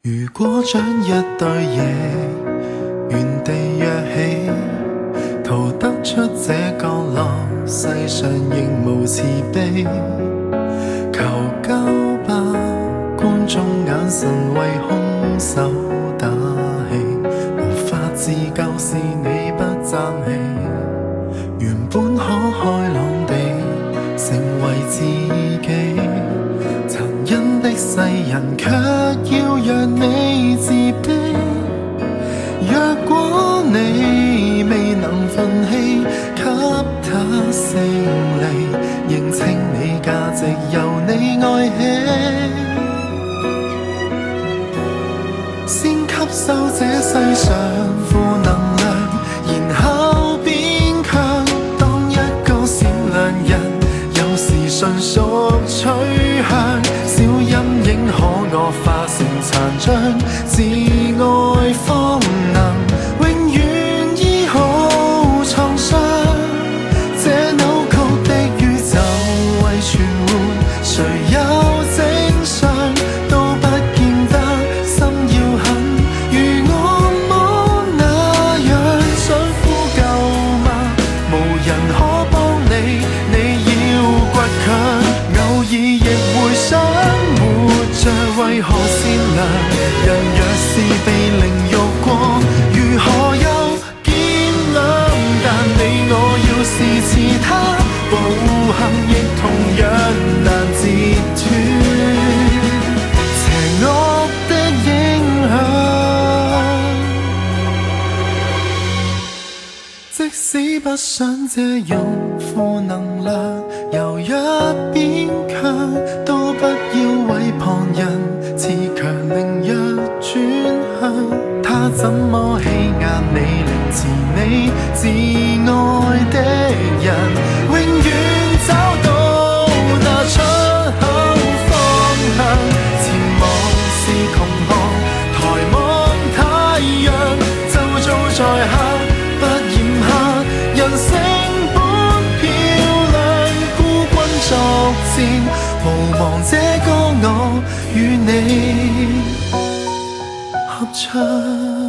如果將一對翼原地躍起，逃得出這角落，世上仍無慈悲。求救吧，觀眾眼神為兇手打氣，無法自救是你不爭氣。原本可開朗地成為自己，殘忍的世人卻要讓你自卑。若果你未能奮起給他勝利，認清你價值由你愛起，先吸收這世上負能量，然後變強。當一個善良人，有時純屬取向，小陰影可惡化成殘障，自愛方能永遠醫好創傷。這扭曲的宇宙為存活，誰有正常都不見得心要狠。如惡魔那樣想呼救嗎？無人可幫你，你要倔強。偶爾亦會想活着為何善良？人若是被凌辱過，如何又見亮？但你我要是似他，暴行亦同樣難截斷邪惡的影響。即使不想這樣負能量由一邊強，都不要為旁人自強凌弱轉向。他怎麼欺壓你，凌遲你至愛的人，永遠找到那出口方向。前望是窮巷，抬望太陽，就做在下不嫌下，人性本漂亮，孤軍作戰，無望這個我與你合唱。